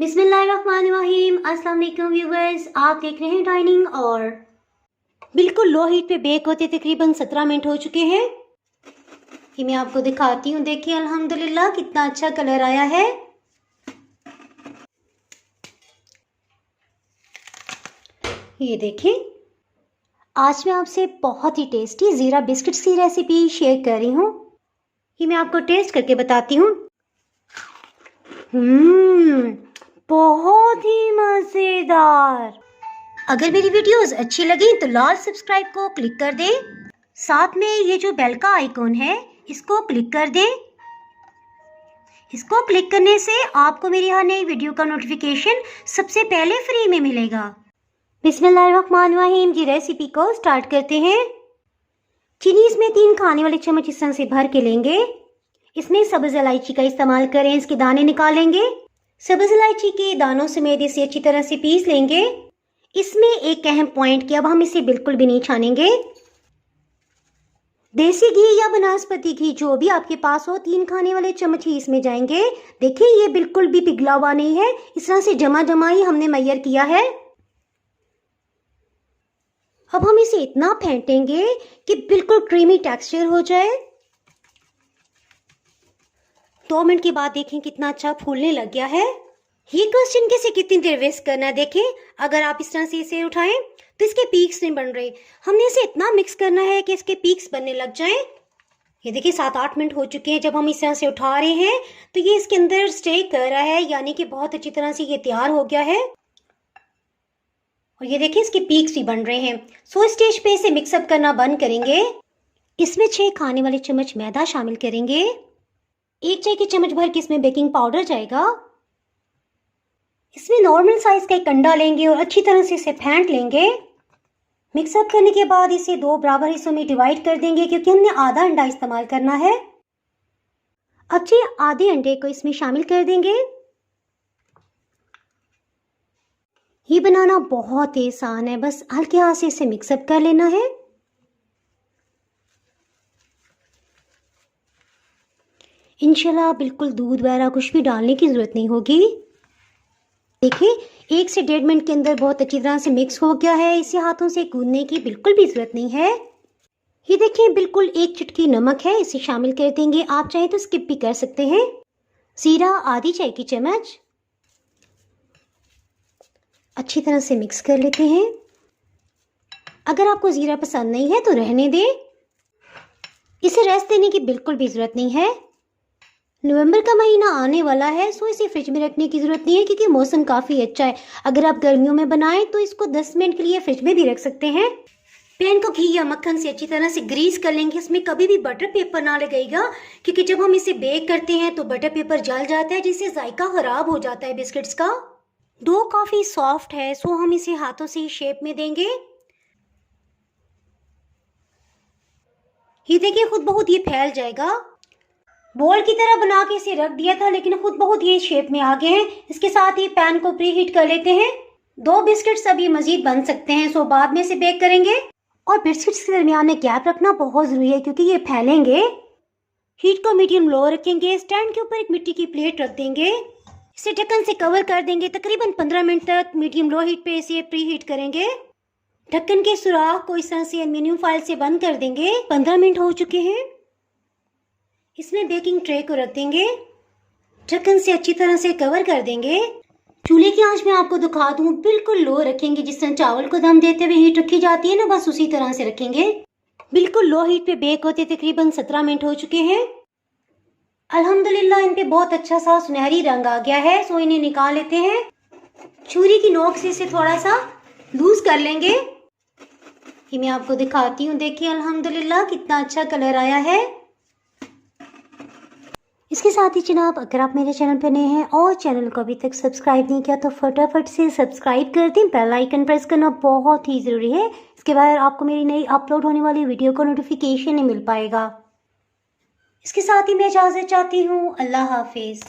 बिस्मिल्लाहिर्रहमानिर्रहीम। अस्सलाम वालेकुम व्यूअर्स, आप देख रहे हैं डाइनिंग और बिल्कुल लो हीट पे बेक होते तकरीबन 17 मिनट हो चुके हैं। ये मैं आपको दिखाती हूँ। देखिए अल्हम्दुलिल्लाह कितना अच्छा कलर आया है। ये देखिए, आज मैं आपसे बहुत ही टेस्टी ज़ीरा बिस्किट्स की रेसिपी शेयर कर रही हूँ। ये मैं आपको टेस्ट करके बताती हूँ। बहुत ही मज़ेदार। अगर मेरी वीडियोस अच्छी लगी तो लाल सब्सक्राइब को क्लिक कर दें। साथ में ये जो बेल का आइकॉन है इसको क्लिक कर दें। इसको क्लिक करने से आपको मेरी हर नई वीडियो का नोटिफिकेशन सबसे पहले फ्री में मिलेगा। बिस्मिल्लाहिर्रहमानिर्रहीम। जी रेसिपी को स्टार्ट करते हैं। चीनी इसमें 3 खाने वाले चम्मच इस तरह से भर के लेंगे। इसमें सब्ज इलायची का इस्तेमाल करें, इसके दाने निकालेंगे। सब्ज इलायची के दानों समेत इसे अच्छी तरह से पीस लेंगे। इसमें एक अहम पॉइंट कि अब हम इसे बिल्कुल भी नहीं छानेंगे। देसी घी या वनस्पति घी जो भी आपके पास हो, 3 खाने वाले चम्मच ही इसमें जाएंगे। देखिए ये बिल्कुल भी पिघला हुआ नहीं है, इस तरह से जमा जमा ही हमने मैयर किया है। अब हम इसे इतना फेंटेंगे कि बिल्कुल क्रीमी टेक्सचर हो जाए। 2 मिनट के बाद देखें कितना अच्छा फूलने लग गया है। ये क्वेश्चन कैसे कितनी देर वेस्ट करना है। देखें अगर आप इस तरह से इसे उठाएं तो इसके पीक्स नहीं बन रहे। हमने इसे इतना मिक्स करना है कि इसके पीक्स बनने लग जाएं। ये देखिए 7-8 मिनट हो चुके हैं। जब हम इस तरह से उठा रहे हैं तो ये इसके अंदर स्टे कर रहा है, यानी कि बहुत अच्छी तरह से ये तैयार हो गया है। और ये देखिए इसके पीक्स भी बन रहे हैं। सो स्टेज पे इसे मिक्सअप करना बंद करेंगे। इसमें 6 खाने वाले चम्मच मैदा शामिल करेंगे। 1 चाय की चम्मच भर के इसमें बेकिंग पाउडर जाएगा। इसमें नॉर्मल साइज का एक अंडा लेंगे और अच्छी तरह से इसे फेंट लेंगे। मिक्सअप करने के बाद इसे 2 बराबर हिस्सों में डिवाइड कर देंगे, क्योंकि हमने आधा अंडा इस्तेमाल करना है। अब जी आधे अंडे को इसमें शामिल कर देंगे। ये बनाना बहुत ही आसान है, बस हल्के हाथ से इसे मिक्सअप कर लेना है। इंशाल्लाह बिल्कुल दूध वगैरह कुछ भी डालने की जरूरत नहीं होगी। देखिए 1 से 1.5 मिनट के अंदर बहुत अच्छी तरह से मिक्स हो गया है। इसे हाथों से गूंदने की बिल्कुल भी जरूरत नहीं है। ये देखिए बिल्कुल 1 चुटकी नमक है, इसे शामिल कर देंगे। आप चाहे तो स्किप भी कर सकते हैं। जीरा आधी चाय की चम्मच। अच्छी तरह से मिक्स कर लेते हैं। अगर आपको जीरा पसंद नहीं है तो रहने दें। इसे रेस्ट देने की बिल्कुल भी जरूरत नहीं है। नवंबर का महीना आने वाला है, सो इसे फ्रिज में रखने की ज़रूरत नहीं है, क्योंकि मौसम काफ़ी अच्छा है। अगर आप गर्मियों में बनाएं तो इसको 10 मिनट के लिए फ्रिज में भी रख सकते हैं। पैन को घी या मक्खन से अच्छी तरह से ग्रीस कर लेंगे। इसमें कभी भी बटर पेपर ना लगेगा, क्योंकि जब हम इसे बेक करते हैं तो बटर पेपर जल जाता है, जिससे जायका खराब हो जाता है बिस्किट्स का। डो काफ़ी सॉफ्ट है, सो हम इसे हाथों से ही शेप में देंगे। ये देखिए खुद बहुत ये फैल जाएगा। बॉल की तरह बना के इसे रख दिया था, लेकिन खुद बहुत ये शेप में आ गए हैं। इसके साथ ही पैन को प्री हीट कर लेते हैं। 2 बिस्किट्स अभी मजीद बन सकते हैं, सो बाद में इसे बेक करेंगे। और बिस्किट्स के दरमियान में गैप रखना बहुत ज़रूरी है, क्योंकि ये फैलेंगे। हीट को मीडियम लो रखेंगे। स्टैंड के ऊपर एक मिट्टी की प्लेट रख देंगे। इसे ढक्कन से कवर कर देंगे। तकरीबन 15 मिनट तक मीडियम लो हीट पे इसे प्री हीट करेंगे। ढक्कन के सुराख को इस तरह से एल्युमिनियम फॉइल से बंद कर देंगे। 15 मिनट हो चुके हैं। इसमें बेकिंग ट्रे को रख देंगे। ढक्कन से अच्छी तरह से कवर कर देंगे। चूल्हे की आंच में आपको दिखा दूं, बिल्कुल लो रखेंगे। जिस तरह चावल को दम देते हुए हीट रखी जाती है ना, बस उसी तरह से रखेंगे। बिल्कुल लो हीट पे बेक होते तकरीबन 17 मिनट हो चुके हैं। अल्हम्दुलिल्लाह इन पे बहुत अच्छा सा सुनहरी रंग आ गया है, सो इन्हें निकाल लेते हैं। छुरी की नोक से इसे थोड़ा सा लूज कर लेंगे। ये मैं आपको दिखाती हूँ। देखिए अल्हम्दुलिल्लाह कितना अच्छा कलर आया है। इसके साथ ही जनाब, अगर आप मेरे चैनल पर नए हैं और चैनल को अभी तक सब्सक्राइब नहीं किया तो फटाफट से सब्सक्राइब कर दें। बेल आइकन प्रेस करना बहुत ही ज़रूरी है। इसके बाद आपको मेरी नई अपलोड होने वाली वीडियो का नोटिफिकेशन नहीं मिल पाएगा। इसके साथ ही मैं इजाज़त चाहती हूँ। अल्लाह हाफिज़।